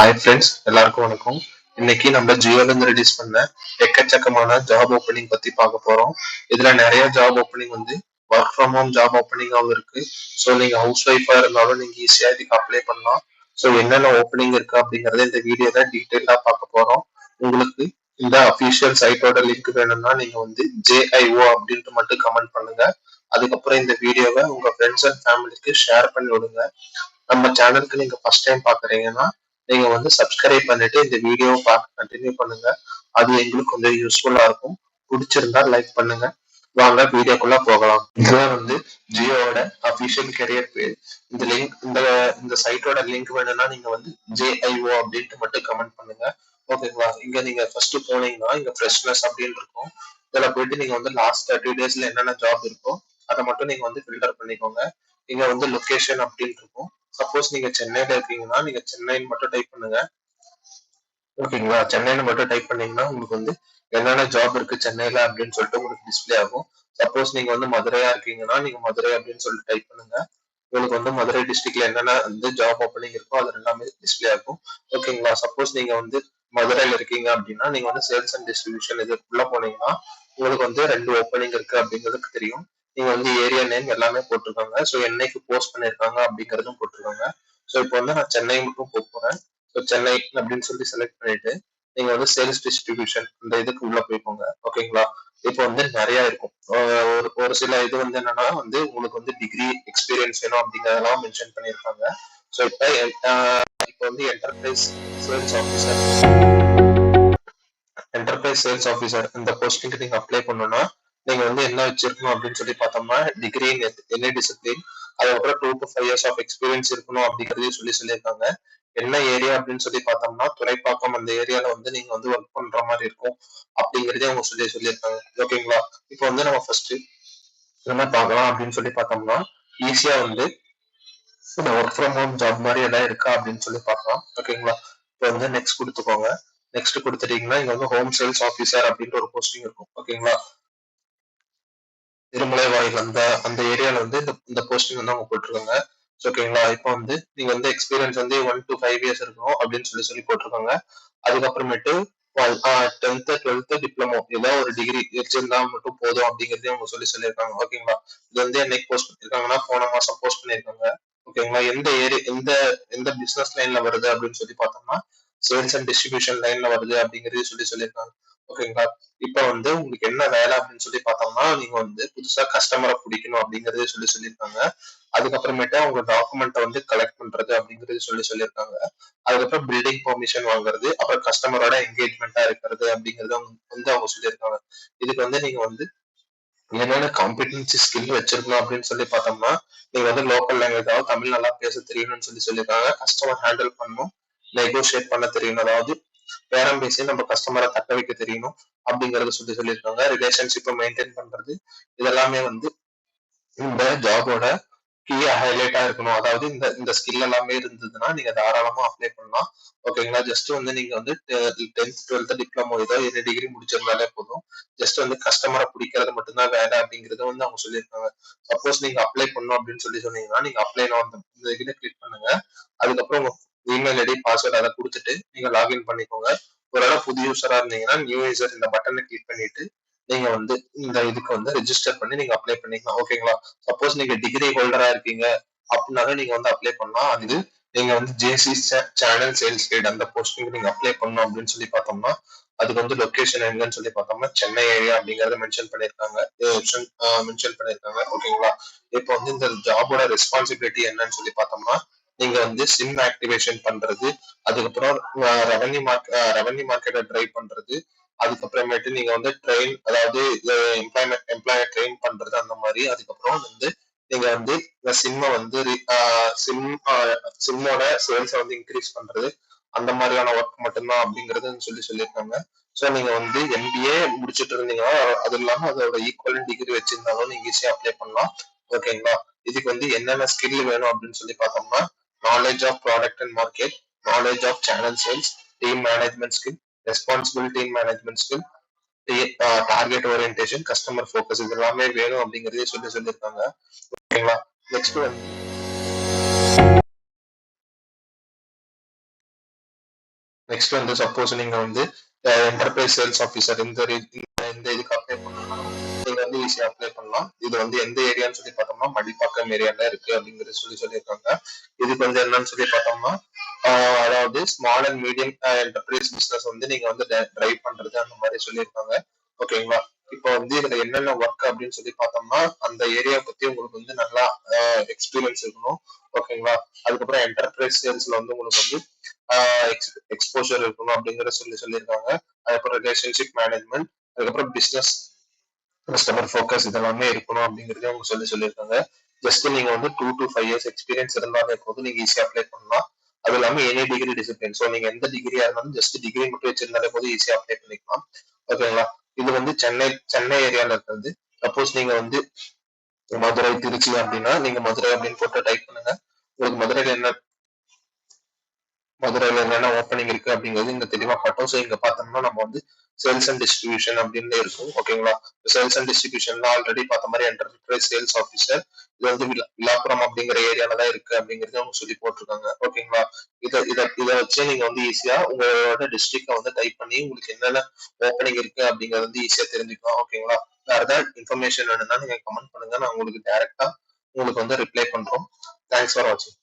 Hi friends, எல்லாருக்கும் வணக்கம். இன்னைக்கு நம்ம ஜியோல இருந்து ரிலீஸ் பண்ண எக்கச்சக்கமான ஜாப் ஓப்பனிங் பத்தி பார்க்க போறோம். இதுல நிறைய ஜாப் ஓப்பனிங் வந்து ஒர்க் ஃப்ரம் ஹோம் ஜாப் ஓப்பனிங்காகவும் இருக்கு. ஸோ நீங்க ஹவுஸ் ஒய்ஃபா இருந்தாலும் நீங்க ஈஸியா இதுக்கு அப்ளை பண்ணலாம். ஸோ என்னென்ன ஓப்பனிங் இருக்கு அப்படிங்கறத இந்த வீடியோல டீட்டெயிலா பார்க்க போறோம். உங்களுக்கு இந்த அபிஷியல் சைட்டோட லிங்க் வேணும்னா நீங்க வந்து JIO அப்படின்ட்டு மட்டும் கமெண்ட் பண்ணுங்க. அதுக்கப்புறம் இந்த வீடியோவை உங்க ஃப்ரெண்ட்ஸ் அண்ட் ஃபேமிலிக்கு ஷேர் பண்ணி விடுங்க. நம்ம சேனலுக்கு நீங்க ஃபர்ஸ்ட் டைம் பாக்குறீங்கன்னா நீங்க வந்து சப்ஸ்கிரைப் பண்ணிட்டு இந்த வீடியோவை பார்க்க கண்டினியூ பண்ணுங்க. அது எங்களுக்கு கொஞ்சம் யூஸ்ஃபுல்லா இருக்கும். பிடிச்சிருந்தா லைக் பண்ணுங்க. வாங்க வீடியோக்குள்ள போகலாம். இதுதான் வந்து ஜியோவோட அபிஷியல் கெரியர் பேஜ். இந்த லிங்க் இந்த சைட்டோட லிங்க் வேணும்னா நீங்க வந்து JIO அப்படின்ட்டு மட்டும் கமெண்ட் பண்ணுங்க. ஓகேங்களா? இங்க நீங்க ஃபர்ஸ்ட் போனீங்கன்னா இங்க ஃப்ரெஷ்னஸ் அப்படின்னு இருக்கும். இதுல போயிட்டு நீங்க வந்து லாஸ்ட் 30 டேஸ்ல என்னென்ன ஜாப் இருக்கோ அதை மட்டும் நீங்க வந்து ஃபில்டர் பண்ணிக்கோங்க. இங்க வந்து லொகேஷன் அப்படின்னு இருக்கும். சப்போஸ் நீங்க சென்னையில இருக்கீங்கன்னா நீங்க சென்னைன்னு மட்டும் டைப் பண்ணுங்க. ஓகேங்களா? சென்னைன்னு மட்டும் டைப் பண்ணீங்கன்னா உங்களுக்கு வந்து என்னென்ன ஜாப் இருக்கு சென்னையில அப்படின்னு சொல்லிட்டு உங்களுக்கு டிஸ்பிளே ஆகும். சப்போஸ் நீங்க வந்து மதுரையா இருக்கீங்கன்னா நீங்க மதுரை அப்படின்னு சொல்லிட்டு டைப் பண்ணுங்க. உங்களுக்கு வந்து மதுரை டிஸ்ட்ரிக்ட்ல என்னென்ன வந்து ஜாப் ஓப்பனிங் இருக்கோ அது எல்லாமே டிஸ்பிளே ஆகும். ஓகேங்களா? சப்போஸ் நீங்க வந்து மதுரையில இருக்கீங்க அப்படின்னா நீங்க வந்து சேல்ஸ் அண்ட் டிஸ்ட்ரிபியூஷன் இதுக்குள்ள போனீங்கன்னா உங்களுக்கு வந்து 2 ஓப்பனிங் இருக்கு அப்படிங்கிறதுக்கு தெரியும். நீங்க வந்து ஏரியா நேம் எல்லாமே போட்டிருக்காங்க. ஸோ என்னைக்கு போஸ்ட் பண்ணிருக்காங்க அப்படிங்கறதும் போட்டிருக்காங்க. ஸோ இப்போ வந்து நான் சென்னை மட்டும் போறேன். ஸோ சென்னை அப்படின்னு சொல்லி செலக்ட் பண்ணிட்டு நீங்க வந்து சேல்ஸ் டிஸ்ட்ரிபியூஷன் இந்த இதுக்கு உள்ள போய்க்கோங்க. ஓகேங்களா? இப்போ வந்து நிறைய இருக்கும். ஒரு சில இது வந்து என்னன்னா வந்து உங்களுக்கு வந்து டிகிரி எக்ஸ்பீரியன்ஸ் வேணும் அப்படிங்கறதெல்லாம் மென்ஷன் பண்ணியிருக்காங்க. ஸோ இப்போ வந்து என்டர்பிரைஸ் சேல்ஸ் ஆஃபீஸர் இந்த போஸ்டிங்க்கு நீங்க அப்ளை பண்ணணும்னா நீங்க வந்து என்ன வச்சிருக்கணும் அப்படின்னு சொல்லி பார்த்தோம்னா டிகிரி என்ன டிசிப்ளின், அதுக்கப்புறம் 2 to 5 years ஆஃப் எக்ஸ்பீரியன்ஸ் இருக்கணும் அப்படிங்கறதையும் சொல்லியிருக்காங்க. என்ன ஏரியா அப்படின்னு சொல்லி பார்த்தோம்னா துறைப்பாக்கம் அந்த ஏரியால வந்து நீங்க வந்து ஒர்க் பண்ற மாதிரி இருக்கும் அப்படிங்கறதே அவங்க சொல்லியிருக்காங்க. ஓகேங்களா? இப்போ வந்து நம்ம ஃபர்ஸ்ட் என்ன பார்க்கலாம் அப்படின்னு சொல்லி பார்த்தோம்னா ஈஸியா வந்து ஒர்க் ஃப்ரம் ஹோம் ஜாப் மாதிரி எதாவது இருக்கா அப்படின்னு சொல்லி பார்க்கலாம். ஓகேங்களா? இப்போ வந்து நெக்ஸ்ட் கொடுத்துக்கோங்க. நெக்ஸ்ட் கொடுத்துட்டீங்கன்னா இங்க வந்து ஹோம் சேல்ஸ் ஆஃபீஸர் அப்படின்ற ஒரு போஸ்டிங் இருக்கும். ஓகேங்களா? திருமலை வாயில் அந்த அந்த ஏரியால வந்து இந்த போஸ்டிங் வந்து அவங்க போட்டிருக்காங்க. ஓகேங்களா? இப்போ வந்து நீங்க வந்து எக்ஸ்பீரியன்ஸ் வந்து 1 to 5 years இருக்கணும் அப்படின்னு சொல்லி போட்டிருக்காங்க. அதுக்கப்புறமேட்டு 10th 12th டிப்ளமோ ஏதாவது ஒரு டிகிரி வச்சிருந்தா மட்டும் போதும் அப்படிங்கறதையும் அவங்க சொல்லியிருக்காங்க. ஓகேங்களா? இது வந்து என்னைக்கு போஸ்ட் பண்ணிருக்காங்கன்னா போன மாசம் போஸ்ட் பண்ணிருக்காங்க. ஓகேங்களா? எந்த ஏரியா எந்த எந்த பிசினஸ் லைன்ல வருது அப்படின்னு சொல்லி பார்த்தோம்னா சேல்ஸ் அண்ட் டிஸ்ட்ரிபியூஷன் லைன்ல வருது அப்படிங்கறதையும் சொல்லியிருக்காங்க. ஓகேங்களா? இப்ப வந்து உங்களுக்கு என்ன வேலை அப்படின்னு சொல்லி பார்த்தோம்னா நீங்க வந்து புதுசா கஸ்டமரை பிடிக்கணும் அப்படிங்கறதே சொல்லியிருக்காங்க. அதுக்கப்புறமேட்டு அவங்க டாக்குமெண்ட்டை வந்து கலெக்ட் பண்றது அப்படிங்கறது சொல்லியிருக்காங்க. அதுக்கப்புறம் பில்டிங் பெர்மிஷன் வாங்குறது, அப்புறம் கஸ்டமரோட என்கேஜ்மெண்டா இருக்கிறது அப்படிங்கறத வந்து அவங்க சொல்லியிருக்காங்க. இதுக்கு வந்து நீங்க வந்து என்னென்ன காம்பிடன்சி ஸ்கில் வச்சிருக்கணும் அப்படின்னு சொல்லி பார்த்தோம்னா நீங்க வந்து லோக்கல் லாங்குவேஜ் அதாவது தமிழ் நல்லா பேச தெரியணும்னு சொல்லியிருக்காங்க. கஸ்டமர் ஹேண்டில் பண்ணணும், நெகோஷியேட் பண்ண தெரியணும், அதாவது பேரம் பேசி நம்ம கஸ்டமரை தக்க வைக்க தெரியணும் அப்படிங்கறத சொல்லியிருக்காங்க. ரிலேஷன்ஷிப்பை மெயின்டைன் பண்றது இதெல்லாமே வந்து இந்த ஜாபோட கீயா ஹைலைட்டா இருக்கணும். அதாவது இந்த இந்த ஸ்கில் எல்லாமே இருந்ததுன்னா நீங்க தாராளமா அப்ளை பண்ணலாம். ஓகேங்களா? ஜஸ்ட் வந்து நீங்க வந்து 10th 12th டிப்ளமோ ஏதோ என்ன டிகிரி முடிச்சிருந்தாலே போதும். ஜஸ்ட் வந்து கஸ்டமரை பிடிக்கிறது மட்டும்தான் வேலை அப்படிங்கறத வந்து அவங்க சொல்லியிருக்காங்க. சப்போஸ் நீங்க அப்ளை பண்ணணும் அப்படின்னு சொன்னீங்கன்னா நீங்க அப்ளை இந்த இதை கிளிக் பண்ணுங்க. அதுக்கப்புறம் உங்க இமெயில் ஐடி பாஸ்வேர்ட் அதை கொடுத்துட்டு நீங்க லாகின் பண்ணிக்கோங்க. ஒருவேளை புது யூசரா இருந்தீங்கன்னா நியூ யூசர் இந்த பட்டனை கிளிக் பண்ணிட்டு நீங்க வந்து இந்த இதுக்கு வந்து ரெஜிஸ்டர் பண்ணி நீங்க அப்ளை பண்ணிக்கலாம். ஓகேங்களா? சப்போஸ் நீங்க டிகிரி ஹோல்டரா இருக்கீங்க அப்படின்னாலும் நீங்க வந்து அப்ளை பண்ணலாம். அது நீங்க வந்து JC சேனல் சேல்ஸ் கைட் அந்த போஸ்டிங் நீங்க அப்ளை பண்ணணும் அப்படின்னு சொல்லி பார்த்தோம்னா அதுக்கு வந்து லொகேஷன் எங்கன்னு சொல்லி பார்த்தோம்னா சென்னை ஏரியா அப்படிங்கறத மென்ஷன் பண்ணிருக்காங்க. ஓகேங்களா? இப்போ வந்து இந்த ஜாபோட ரெஸ்பான்சிபிலிட்டி என்னன்னு சொல்லி பார்த்தோம்னா நீங்க வந்து சிம் ஆக்டிவேஷன் பண்றது, அதுக்கப்புறம் ரெவன்யூ மார்க்கெட்டை ட்ரைவ் பண்றது, அதுக்கப்புறமேட்டு நீங்க வந்து ட்ரெயின் அதாவது எம்ப்ளாயர் ட்ரெயின் பண்றது அந்த மாதிரி, அதுக்கப்புறம் வந்து நீங்க வந்து சிம்ம வந்து சிம் சிம்மோட சேல்ஸை வந்து இன்க்ரீஸ் பண்றது அந்த மாதிரியான ஒர்க் மட்டும்தான் அப்படிங்கறது சொல்லியிருக்காங்க. ஸோ நீங்க வந்து MBA முடிச்சுட்டு இருந்தீங்கன்னா அது இல்லாம அதோட ஈக்குவல் டிகிரி வச்சிருந்தாலும் நீங்க ஈஸியா அப்ளை பண்ணலாம். ஓகேங்களா? இதுக்கு வந்து என்னென்ன ஸ்கில் வேணும் அப்படின்னு சொல்லி பார்த்தோம்னா knowledge of product and market, knowledge of channel sales, team management skill, responsible team management skill, target orientation, customer focus இது எல்லாமே வேணும் அப்படிங்கறதே சொல்லியிருக்காங்க. ஓகேங்களா? நெக்ஸ்ட் வந்து நெக்ஸ்ட் வந்து சப்போஸ் நீங்க வந்து என்டர்பிரைஸ் சேல்ஸ் ஆஃபீஸர் இந்த இதுக்கு அப்ளை பண்ணணும்னா நீங்க வந்து ஈஸியா அப்ளை பண்ணலாம். இது வந்து எந்த ஏரியான்னு சொல்லி பார்த்தோம்னா மடிப்பாக்கம் ஏரியால இருக்கு அப்படிங்கிறது சொல்லியிருக்காங்க. இதுக்கு வந்து என்னன்னு சொல்லி பார்த்தோம்னா அதாவது small and medium enterprise business வந்து நீங்க வந்து டிரைவ் பண்றது அந்த மாதிரி சொல்லியிருக்காங்க. ஓகேங்களா. இப்போ வந்து இதுல என்னென்ன ஒர்க் அப்படின்னு சொல்லி பார்த்தோம்னா அந்த ஏரியா பத்தி உங்களுக்கு வந்து நல்லா எக்ஸ்பீரியன்ஸ் இருக்கணும். ஓகேங்களா. அதுக்கப்புறம் என்டர்பிரைஸ் சேல்ஸ்ல வந்து உங்களுக்கு வந்து எக்ஸ்போஷர் இருக்கணும் அப்படிங்கிற சொல்லியிருக்காங்க. அதுக்கப்புறம் ரிலேஷன்ஷிப் மேனேஜ்மெண்ட், அதுக்கப்புறம் பிசினஸ் கஸ்டமர் ஃபோக்கஸ் இதெல்லாமே இருக்கணும் அப்படிங்கறத அவங்க சொல்லியிருக்காங்க. ஜஸ்ட் நீங்க வந்து 2 to 5 years எக்ஸ்பீரியன்ஸ் இருந்தாலே போதும், நீங்க ஈஸியா அப்ளை பண்ணலாம். அது இல்லாம எனி டிகிரி டிசிப்ளின். ஸோ நீங்க எந்த டிகிரியா இருந்தாலும் ஜஸ்ட் டிகிரி மட்டும் வச்சிருந்தாலே போதும், ஈஸியா அப்ளை பண்ணிக்கலாம். ஓகேங்களா. இது வந்து சென்னை ஏரியால இருக்கிறது. சப்போஸ் நீங்க வந்து மதுரை திருச்சி அப்படின்னா நீங்க மதுரை அப்படின்னு போட்டு டைப் பண்ணுங்க. உங்களுக்கு மதுரையில என்னென்ன ஓப்பனிங் இருக்கு அப்படிங்கிறது இங்க தெளிவா காட்டும். ஸோ இங்க பார்த்தோம்னா நம்ம வந்து சேல்ஸ் அண்ட் டிஸ்ட்ரிபியூஷன் அப்படின்னு இருக்கும். ஓகேங்களா. சேல்ஸ் அண்ட் டிஸ்ட்ரிபியூஷன்ல ஆல்ரெடி பார்த்த மாதிரி என்டர்பிரைஸ் சேல்ஸ் ஆஃபீஸர் இது வந்து விழாப்புரம் அப்படிங்கிற ஏரியால தான் இருக்கு அப்படிங்கறத அவங்க சொல்லி போட்டிருக்காங்க. ஓகேங்களா. இதை வச்சு நீங்க வந்து ஈஸியா உங்களோட டிஸ்ட்ரிக்ட வந்து டைப் பண்ணி உங்களுக்கு என்னென்ன ஓப்பனிங் இருக்கு அப்படிங்கறது வந்து ஈஸியா தெரிஞ்சுக்கலாம். ஓகேங்களா. வேற ஏதாவது இன்ஃபர்மேஷன் வேணும்னா நீங்க கமெண்ட் பண்ணுங்க, நான் உங்களுக்கு டைரக்டா உங்களுக்கு வந்து ரிப்ளை பண்றோம். தேங்க்ஸ் ஃபார் வாட்சிங்.